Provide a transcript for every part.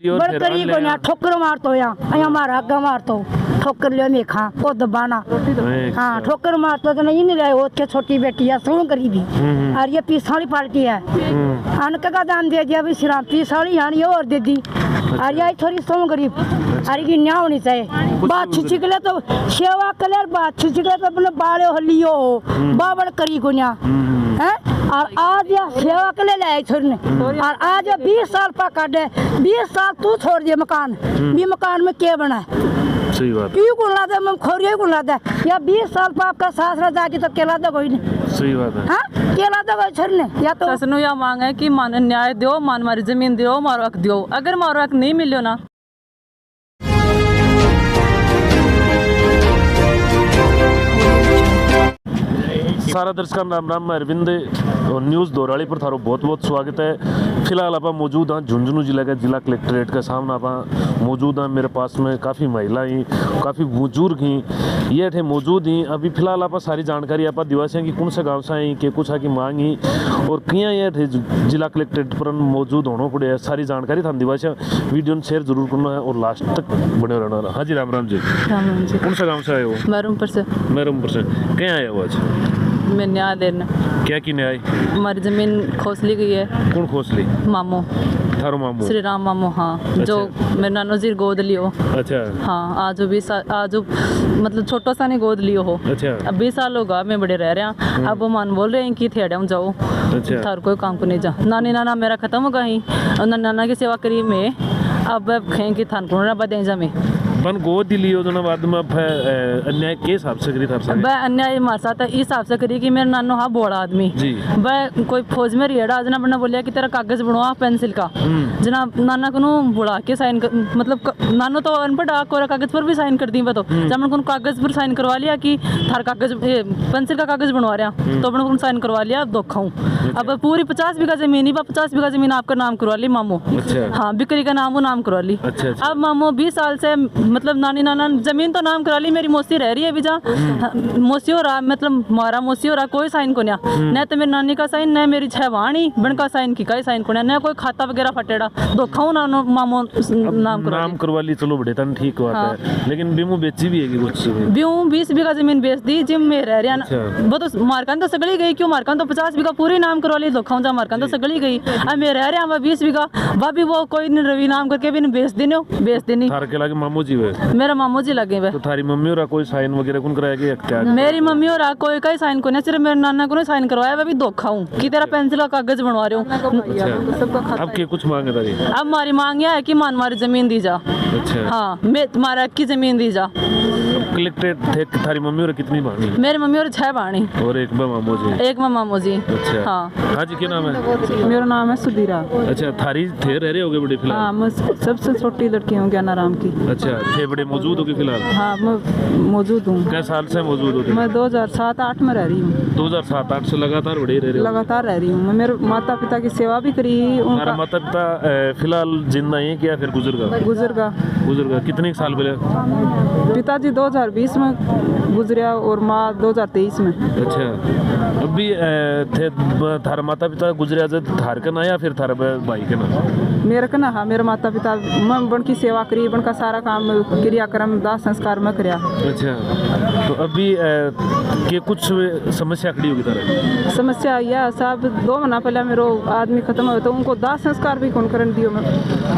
बड़ करी को ना ठोकर मार तो या हमारा आगा मार तो ठोकर ले में खा ओ दबाना हाँ ठोकर मार तो नहीं रहे वो छोटी बेटी है सुन करी भी और ये पीस वाली पार्टी है अनक का दान दे दिया भी सिरा पीस वाली यानी और दे दी और ये थोड़ी सुन करी अरे की न्याय होनी चाहिए बात छिचकले तो सेवा कलर बात छिचकले तो अपने बाले हलियो बाबड़ करी को न्या हैं और आज या सेवा के लिए लाए छोड़ने और आज 20 साल पा काटे 20 साल तू छोड़ दिए मकान भी मकान में क्या बना है सही बात क्यों कुला दे मैं खोरिए कुला दे या 20 साल पा आपका सासरा जाके तो केला दे कोई नहीं सही बात है हाँ केला दे कोई छोड़ने या तो ससनु या मांग है कि मान न्याय दो मान मारी जमीन दो मारो हक दो अगर मारो हक नहीं मिलो ना सारा दर्शकों राम राम मैं अरविंद न्यूज़ दोराली पर थारो बहुत बहुत स्वागत है। फिलहाल आप मौजूद हाँ झुंझुनू जिले के जिला कलेक्ट्रेट के सामने आप मौजूद हैं। मेरे पास में काफ़ी महिलाएं काफ़ी बुजुर्ग ही ये थे मौजूद ही। अभी फिलहाल आप सारी जानकारी आप दिवासी कि कौन से गाँव से आई के कुछ की मांग ही और किया ये थे जिला कलेक्ट्रेट पर मौजूद होना पड़े सारी जानकारी था दिवासी वीडियो शेयर जरूर करना है और लास्ट तक बने रहना। हाँ जी राम राम जी। कौन सा गाँव से आए हो? मैरूमपुर से। मैरूमपुर से क्या आया हो आज? मैं न्याय देना। क्या की न्याय? हमारी जमीन खोस ली गई है। कौन खोस ली? मामू थारो मामू श्री राम मामू हाँ अच्छा। जो मेरे नानो जी गोद लियो। अच्छा हाँ आज 20 साल आज मतलब छोटा सा नहीं गोद लियो हो। अच्छा अब 20 साल होगा मैं बड़े रह रहे हैं अब वो मान बोल रहे हैं कि थेड़े हम जाओ अच्छा थार कोई काम को नहीं जा नानी नाना मेरा खत्म होगा ही नाना की सेवा करी मैं अब कहेंगे थान को ना बदे जा में बन गोद लियो तो ना बाद में अन्याय के हिसाब से करी था वह अन्याय हमारे साथ इस हिसाब से करी कि मेरा नानो हाँ बोड़ा आदमी वह कोई फौज में रेड़ा जना बना बोलिया कि तेरा कागज बनवा पेंसिल का जना नाना को बुला के साइन मतलब नानो तो अनपढ़ कोरा कागज पर भी साइन कर दी तो जब को कागज पर साइन करवा लिया कि थार कागज पेंसिल का कागज बनवा रहा तो अपने को साइन करवा लिया धोखा हूँ। अब पूरी 50 बीघा जमीन ही 50 बीघा जमीन आपका नाम करवा ली मामू। हाँ बिक्री का नाम वो नाम करवा ली। अब मामू 20 साल से मतलब नानी नाना जमीन तो नाम करा ली मेरी मौसी रह रही है बिजा मौसी हो रहा मतलब मारा मौसी हो रहा कोई साइन को न तो मेरी नानी का साइन न मेरी छह वाणी बन का साइन की साइन को न कोई खाता वगैरह फटेड़ा धोखा ना मामो नाम करवा ली। चलो बड़े तन ठीक बात है लेकिन बीमू बेची भी है कुछ बीमू 20 बीघा जमीन बेच दी जिम में रह रहा वो तो मारकान तो सगड़ी गई क्यों मारकान तो 50 बीघा पूरी नाम करवा ली धोखा जा मारकान तो सगड़ी गई अब मैं रह रहा 20 बीघा वह भी वो कोई रवि नाम करके भी बेच देनी मामू जी मेरा मामू जी लगे हुए। तो थारी मम्मी और कोई साइन वगैरह कौन कराया क्या? मेरी मम्मी और कोई का साइन को नहीं सिर्फ मेरे नाना को साइन करवाया मैं भी धोखा हूँ कि तेरा पेंसिल का कागज बनवा रही हूँ। अब क्या कुछ मांग है? अब हमारी मांग यह है कि मान हमारी जमीन दी जा। अच्छा हाँ मैं तुम्हारा की जमीन दी जा। कलेक्ट्रेट थे थारी मम्मी और कितनी मांगी? मेरी मम्मी और 6 बाणी और एक मामू जी। एक मामू जी। अच्छा हाँ हाँ जी क्या नाम है? मेरा नाम है सुधीरा। अच्छा थारी थे रह रहे होगे बड़े फिलहाल? हाँ मैं सबसे छोटी लड़की हूँ ज्ञानाराम की। अच्छा थे बड़े मौजूद हो फिलहाल? हाँ मैं मौजूद हूँ। क्या साल से मौजूद हो? मैं 2007-8 में रह रही हूँ। 2007-8 से लगातार बड़े रह रहे हो? लगातार रह रही हूँ। मैं मेरे माता पिता की सेवा भी करी। उनका माता पिता फिलहाल जिंदा है क्या फिर गुजरगा कितने साल पहले? पिताजी 2020 में गुजरिया और माँ 2023 में। अच्छा अभी थे थारा माता पिता गुजरिया थार का ना या फिर थारा भाई का ना? मेरे का ना हाँ मेरे माता पिता मैं बन की सेवा करी बन का सारा काम क्रियाक्रम दाह संस्कार में कराया। अच्छा तो अभी के कुछ समस्या खड़ी होगी तारा? समस्या यह साहब 2 महीना पहले मेरे आदमी खत्म हुए तो उनको दाह संस्कार भी कौन करन दियो। मैं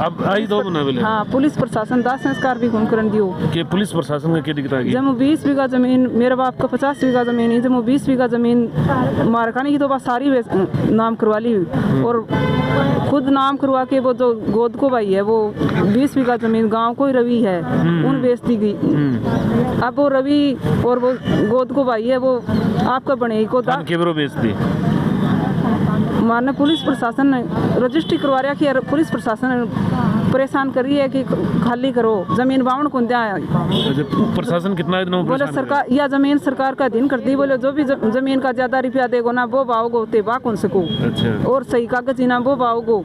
अब आई 2 महीना पहले? हाँ पुलिस प्रशासन दाह संस्कार भी कौन करन दियो। के पुलिस प्रशासन का क्या दिक्कत आ गई? जब 20 बीघा जमीन मेरे बाप का 50 बीघा जमीन है जब 20 बीघा जमीन मारकानी की तो बस सारी नाम करवा ली और खुद नाम करवा के वो जो गोद को भाई है वो 20 बीघा जमीन गांव को ही रवि है उन बेच दी गई। अब वो रवि और वो गोद को भाई है वो आपका बने को बेच दी। माने पुलिस प्रशासन ने रजिस्ट्री करवा रहा कि पुलिस प्रशासन ने परेशान कर रही है कि खाली करो जमीन बावण को दिया। प्रशासन कितना बोले सरकार या जमीन सरकार का अधीन कर दी। बोले जो भी जमीन का ज्यादा रुपया देगो ना वो भाओगो ते बा कौन सको। अच्छा और सही कागज ना वो भाओगो।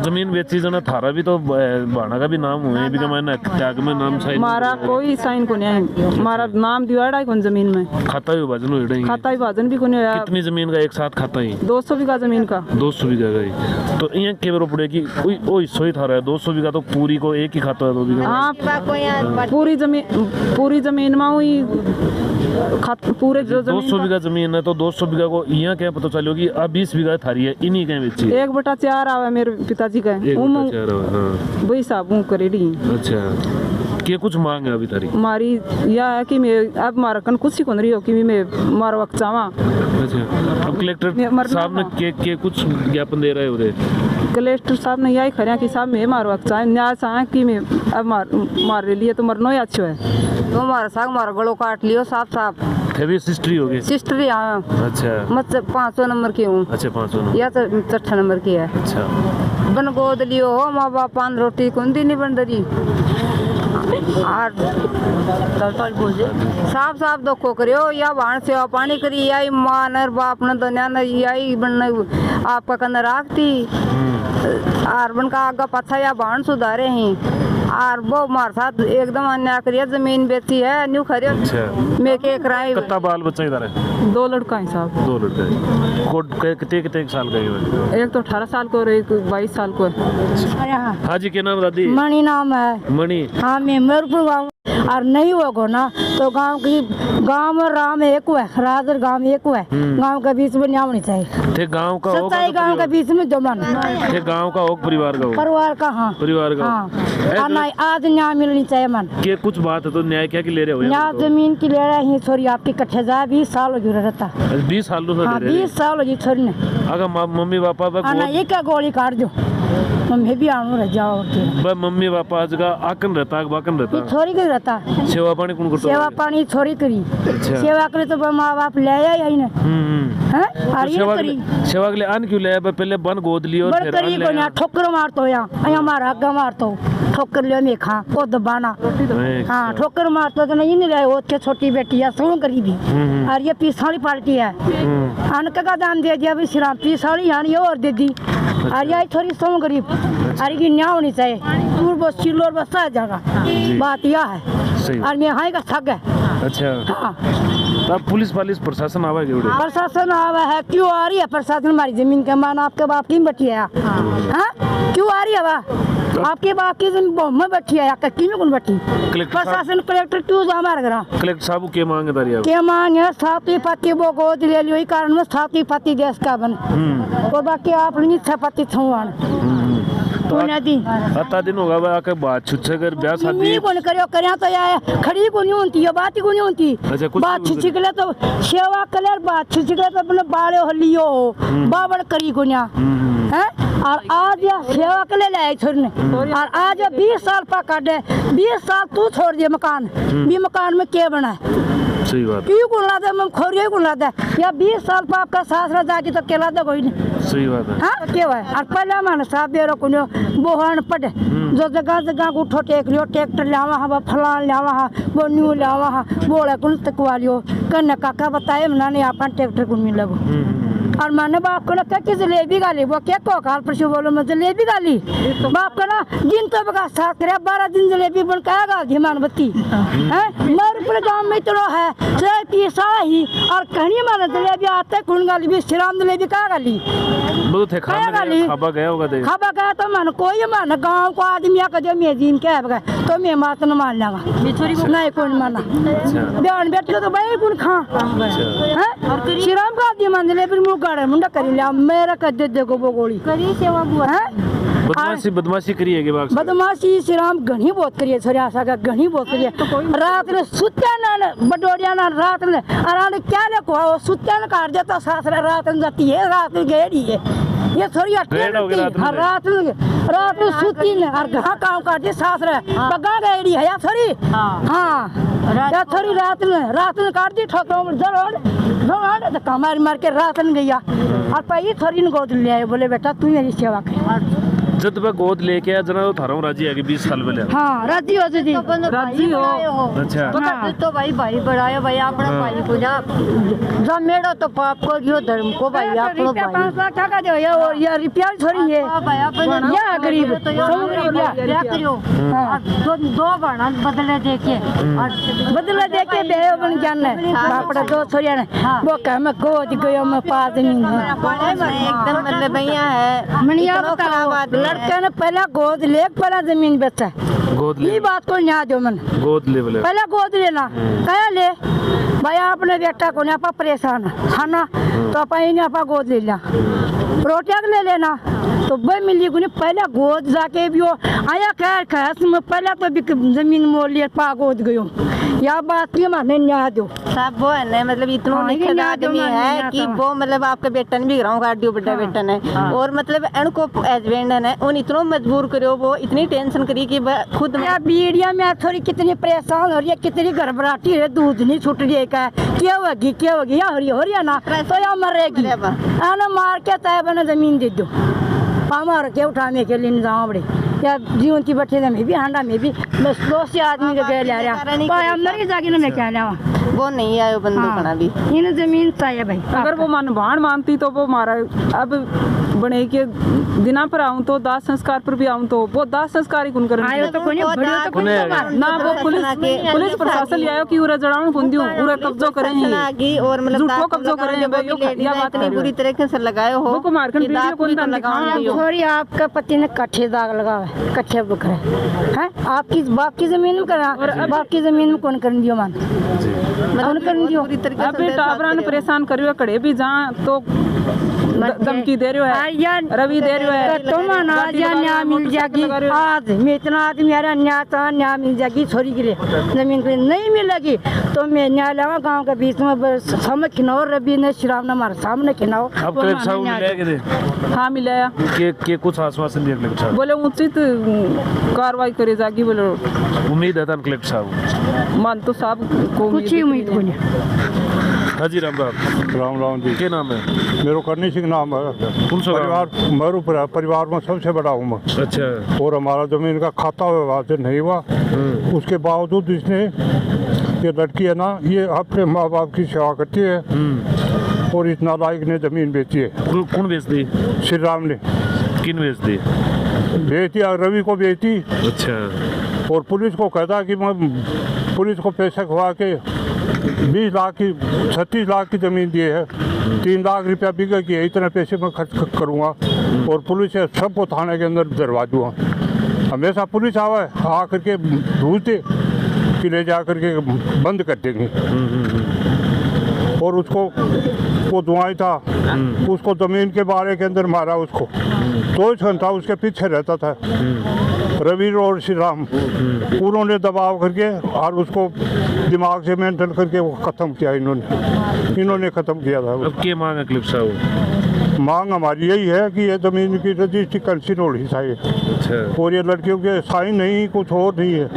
जमीन बेची जना थारा भी तो भाड़ा का भी नाम हुए भी मैंने त्याग में नाम साइन मारा कोई साइन को नहीं हमारा नाम दिवाड़ा है कौन जमीन में खाता विभाजन हो खाता विभाजन भी कोई होया। कितनी जमीन का एक साथ खाता ही? 200 बीघा जमीन का। 200 बीघा का ही तो यहाँ के पड़ेगी कोई सोई थारा 2 200 बीघा तो पूरी को एक ही खाता है 2 बीघा? हाँ पूरी जमीन में हुई पूरे जो 200 बीघा जमीन है तो 200 बीघा को यहाँ क्या पता चलो कि अब 20 बीघा थारी है, इन्हीं के बेची 1/4 आवे मेरे पिताजी का। 1/4 हाँ। वही साबू करेडी। अच्छा, के कुछ मांग है अभी थारी? मारी यह है कि मैं अब मारा कन कुछ ही को नहीं हो कि मैं मार वक्त चावा। अच्छा, अब कलेक्टर साहब ने के कुछ ज्ञापन दे रहे हो? कलेक्टर साहब ने यही खरिया कि साहब मैं मार वक्त चाहे न्याय चाहे कि मैं अब मार लिए तो मरना ही अच्छा है। तो हमारा साग मारा गलो काट लियो साफ हेवी सिस्टरी हो गई? सिस्टरी हाँ। अच्छा, मतलब 500 नंबर की हूँ। अच्छा 500 या तो 6 नंबर की है। अच्छा, बन गोद लियो हो माँ बाप पान रोटी कौन दी नहीं बन रही साफ दुखो करियो या भाण सेवा पानी करी या माँ नर बाप न दुनिया न यही बन आपका कंद राखती और बन का आगा पत्थर या भाण सुधारे हैं और वो हमारे साथ एकदम अन्याय करिए जमीन बेची है न्यू खरियो। अच्छा, मैं के कराई कितना बाल बच्चा इधर है? 2 लड़का है साहब। 2 लड़के कोट कितने साल का है? एक तो 18 साल को और एक 22 साल को है। हाँ जी, क्या नाम दादी? मणि नाम है। मणि? हाँ, मैं मेरपुर गाँव और नहीं होगा ना तो गांव और राम एक है, राजर गांव एक है, गांव के बीच में नहीं होनी चाहिए। थे गांव का होगा सच्चाई गांव के बीच में जमान थे गांव का होगा परिवार का होगा? परिवार का हाँ, परिवार का हाँ। नहीं आज न्याय मिलनी चाहिए मन के कुछ बात है तो न्याय क्या की ले रहे हो? न्याय जमीन की ले रहे हैं छोरी आपकी कट्ठे जा 20 साल हो गया रहता। 20 साल से हाँ, 20 साल हो गई छोरी ने। अगर मम्मी पापा एक का गोली काट दो मैं भी आऊँ रह जाओ। मम्मी पापा आज का आकन रहता बाकन रहता छोरी के रहता सेवा पानी कौन करता? सेवा पानी छोरी करी। अच्छा। सेवा करे तो माँ बाप ले आया यही ना सेवा के लिए आन क्यों ले? पहले बन गोद लियो बड़ करी को ना ठोकर मार तो या अया मारा आगा मार तो ठोकर लियो मैं खा ओ दबाना। हाँ, ठोकर मार तो नहीं ले वो छोटी बेटी है सुन करी भी और ये पीसाली पार्टी है अनक का दान दे दिया भी सिरा पीसाली यानी ये और दे दी और ये थोड़ी सो गरीब अरे की न्याय होनी चाहिए दूर बस चिल्लोर बसा जाएगा बात यह है और मैं हाई का थक है। अच्छा, हाँ। तब पुलिस प्रशासन आवा है? प्रशासन आवा है क्यों आ रही है? प्रशासन हमारी जमीन के मान आपके बाप की बैठी है हाँ? क्यों आ रही है वह आपके बाप की जमीन में बैठी है कच्ची में कौन बैठी? प्रशासन कलेक्टर क्यों हमारे घर? कलेक्टर साहब के मांग है? क्या मांग है? साथी पति वो गोद ले लियो कारण में साथी पति देश का बन और बाकी आप नहीं छपति छुआन अता दिन होगा भाई आके बात छुच्छे कर ब्याह शादी नहीं कौन करियो करया तो या खड़ी को नहीं होती ये बात ही को नहीं होती। अच्छा, बात छिचकले तो सेवा कलर बात छिचकले तो अपने बाड़े हलियो बाबड़ करी को ना हैं और आज या सेवा के ले लाए छोड़ने और आज 20 साल पा काटे 20 साल तू छोड़ दिया मकान भी मकान में क्या बना है? सही बात क्यों को लादा मैं खोरियो को लादा या 20 साल पाप का सासरा जाके तो केला दा कोई नहीं। सही बात है। हां क्या है और पहले माने साहब बेरो को बोहन पड़े जो जगह को उठो टेक लियो ट्रैक्टर लावा हा फलान लावा हा वो न्यू लावा हा बोले कुल तकवा लियो कन्ना काका बताए मनाने आपन ट्रैक्टर को मिल लगो और माने बाप को ना क्या जलेबी गाली वो क्या को काल परसों बोलो मैं जलेबी गाली बाप को ना दिन तो बगा साथ करे 12 दिन जलेबी बन का गाल दी मान बत्ती हैं मर पर गांव में तो है चाय पी ही और कहानी माने जलेबी आते कौन गाली भी श्रीराम जलेबी का गाली बहुत थे खाबा गया होगा दे खाबा गया तो मान कोई मान गांव को आदमी का जो मैं दिन क्या है तो मैं मात न मान लगा नहीं कौन माना बहन बेटी तो भाई कौन खा हैं श्रीराम का आदमी मान जलेबी गाड़े मुंडा करी लिया मेरा कर दे देखो वो गोली करी सेवा बुआ है बदमाशी करी है के बाग बदमाशी श्रीराम घनी बहुत करी है छोरी आशा का घनी बहुत करी है रात में सुत्या ना बडोड़िया ना रात में अराने क्या ने को सुत्या ना काट देता सास रात में जाती है रात में गेड़ी है ये थोड़ी रात में सुती ने और घा काम काटे सास रे बगा गेड़ी है या थोड़ी हां या थोड़ी रात में काट दी ठोको जरोड़ तो कमार मार के रात में गया और पाई थोड़ी ने गोद ले आए बोले बेटा तू मेरी सेवा कर जब मैं गोद लेके आया जना तो थारा राजी है कि 20 साल पहले हाँ राजी हो जी राजी हो। अच्छा तो भाई बढ़ाया भाई अपना भाई को जा जब मेरा तो पाप को जो धर्म को भाई अपनो भाई 5 लाख टका दे और ये रुपया छोड़ी है भाई अपने या गरीब तो क्या करियो दो बना बदले देके बदला देके बे बन जान है बापड़ा दो छोरिया ने वो कह मैं गोद गयो मैं पास नहीं है एकदम मतलब भैया है मनिया बताओ लड़के ने पहले गोद ले पहले जमीन बेचा गोद ये ले बात को न्याय दो मन गोद ले बोले पहले गोद लेना कह ले भाई अपने बेटा को नहीं आप परेशान खाना तो आप इन्हें आप गोद ले लिया रोटियां ले लेना तो भाई मिली को पहले गोद जाके भी हो आया कह में पहले तो भी जमीन मोल लिया पा गोद गयो या बात की माने न्याय दो सब वो है ना मतलब इतना हाँ, निखर ये आदमी न्याय है दो, कि न्याय वो मतलब आपका बेटा ने भी ग्राउंड काट दियो बड़ा बेटा ने और मतलब इनको हस्बैंड है उन इतना मजबूर करो वो इतनी टेंशन करी कि खुद या बीड़िया में थोड़ी कितनी परेशान हो रही है कितनी घबराहटी है दूध नहीं छूट रही का क्या होगी या हो रही है ना तो या मरेगी आना मार के तय बना जमीन दे दो पामार के उठाने के लिए निजाम बड़े या जीवन की बच्चे में भी हांडा में भी बस 200 आदमी के ले रहा पाया मर जाके ना मैं क्या लेवा वो नहीं आयो बंदूक बना भी इन जमीन चाहिए भाई अगर वो भाण मानती तो वो मारा अब बने के दिना पर आऊं तो दाह संस्कार पर भी आऊं तो वो दाह संस्कार ही कुन कर आयो तो कोई नहीं बड़ियो तो कोई नहीं ना वो पुलिस प्रशासन ले आयो कि उरा जड़ाऊं बुंदियो उरा कब्जो करे आगी और मतलब झूठो कब्जो करे हैं भाई या बात इतनी बुरी तरीके से लगाए हो वो को मारकर कि वीडियो दांत कौन भी तो बंद लगाने दिखाओ। दियो। थोड़ी आपका पति ने कट्ठे दाग लगा हुआ है कट्ठे बकरे हैं आपकी बाप की जमीन में करा बाप की जमीन में कौन कर दियो मान कौन कर दियो बुरी तरीके अबे टाबरा ने परेशान करियो कड़े भी जहां तो धमकी दे रहे है रवि दे रहे है तुम अनाज या न्याय मिल जाएगी आज मैं इतना आदमी मेरा न्याय मिल जाएगी छोरी के लिए जमीन के लिए नहीं मिलेगी तो मैं न्याय लाऊंगा गांव के बीच में सामने खिनाओ रवि ने श्रावण हमारे सामने खिनाओ अब कलेक्टर साहब मिले कि दे हाँ मिलाया के कुछ आश्वासन दिया कलेक्टर साहब बोले उचित कार्रवाई करे जागी बोले उम्मीद है कलेक्टर साहब मान तो साहब को कुछ ही उम्मीद को नहीं हाजी राम राम जी क्या नाम है मेरा करनी सिंह नाम है कौन सा परिवार मरू परिवार में सबसे बड़ा हूँ मैं अच्छा और हमारा जमीन का खाता विवाद नहीं हुआ उसके बावजूद इसने ये लड़की है ना ये अपने माँ बाप की सेवा करती है और इस नालायक ने जमीन बेची है कौन बेच दी श्री राम ने किन बेच दी बेची रवि को बेची अच्छा और पुलिस को कहता कि मैं पुलिस को पैसे खुआ के 20 लाख की 36 लाख की ज़मीन दी है 3 लाख रुपया बिका की है इतने पैसे मैं खर्च करूँगा और पुलिस से सबको थाने के अंदर डरवा दूँगा हमेशा पुलिस आवा आ करके ढूंढते कि ले जा करके बंद कर देंगे और उसको वो दुआई था उसको ज़मीन के बारे के अंदर मारा उसको 2 घंटा उसके पीछे रहता था रवि और श्री राम उन्होंने दबाव करके और उसको दिमाग से मेंटल करके वो ख़त्म किया इन्होंने ख़त्म किया था अब क्या मांग है कलेक्टर साहब मांग हमारी यही है कि ये ज़मीन की रजिस्ट्री कैंसिल होनी चाहिए अच्छा और ये लड़कियों के साइन नहीं कुछ और नहीं है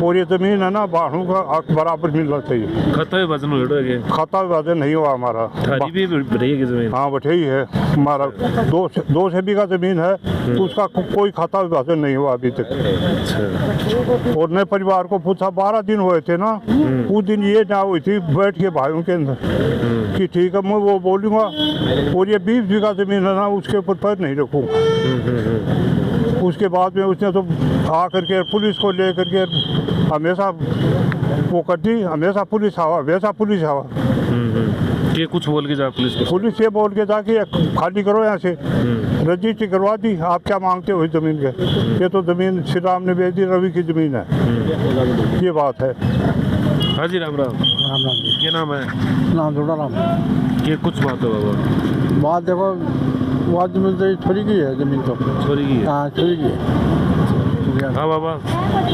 और ये ज़मीन है ना बाहरों का हक बराबर मिलना चाहिए खाता है वजन हो गया खाता विभाजन नहीं हुआ हमारा थारी भी रहेगी जमीन हाँ बटे ही है हमारा 2 से बीघा ज़मीन है तो उसका कोई खाता विभाजन नहीं हुआ अभी तक अच्छा और नए परिवार को पूछा 12 दिन हुए थे ना उस दिन ये ना हुई थी बैठ के भाइयों के अंदर कि ठीक है मैं वो बोलूँगा और ये 20 बीघा ज़मीन है ना उसके ऊपर पैर नहीं रखूँगा उसके बाद में उसने तो आ करके पुलिस को ले करके हमेशा वो करती हमेशा पुलिस आवा वैसा पुलिस आवा ये कुछ बोल के जा पुलिस ये बोल के जाके खाली करो यहाँ से रजिस्ट्री करवा दी आप क्या मांगते हो इस ज़मीन के ये तो ज़मीन श्री राम ने बेच दी रवि की ज़मीन है ये बात है हाजी राम राम राम राम जी क्या नाम है नाम जोड़ा राम ये कुछ बात है बाबा बात देखो वो आज मुझे छोरी की है ज़मीन तो छोरी की है हाँ छोरी की है हाँ बाबा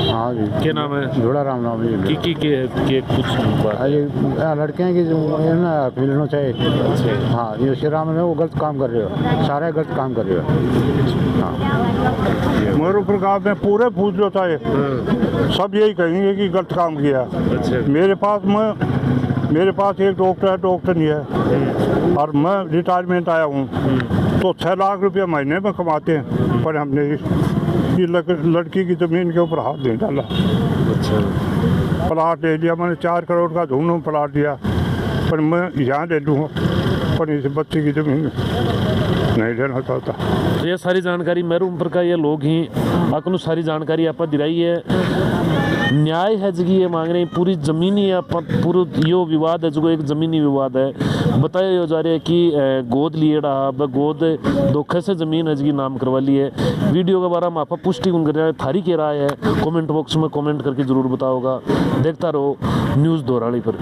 हाँ जी क्या नाम है जोड़ा राम नाम जी के कुछ बात ये लड़के हैं कि जो ये ना मिलना चाहिए हाँ ये श्री राम ने वो गलत काम कर रहे हो सारे गलत काम कर रहे हो हाँ मेरे प्रकार में पूरे पूछ लो था सब यही कहेंगे कि गलत काम किया अच्छा मेरे पास एक डॉक्टर है डॉक्टर नहीं है और मैं रिटायरमेंट आया हूँ तो 6 लाख रुपया महीने में कमाते हैं पर हमने ये लड़की की ज़मीन के ऊपर हाथ नहीं डाला अच्छा प्लाट ले लिया मैंने 4 करोड़ का धूम प्लाट लिया पर मैं यहाँ ले लूँगा पर इस बच्चे की ज़मीन नहीं लेना चाहता तो ये सारी जानकारी मेरे ऊपर का ये लोग ही आपको सारी जानकारी आप दिलाई है न्याय है जगी ये मांग रहे हैं पूरी ज़मीनी आप पूरा यो विवाद है जो एक ज़मीनी विवाद है बताया जा रहा है कि गोद लिए रहा गोद धोखे से ज़मीन है जी नाम करवा ली है। वीडियो के बारे में आप पुष्टि कर रहे हैं थारी के राय है कमेंट बॉक्स में कमेंट करके ज़रूर बताओगा। देखता रहो न्यूज़ दोराली पर।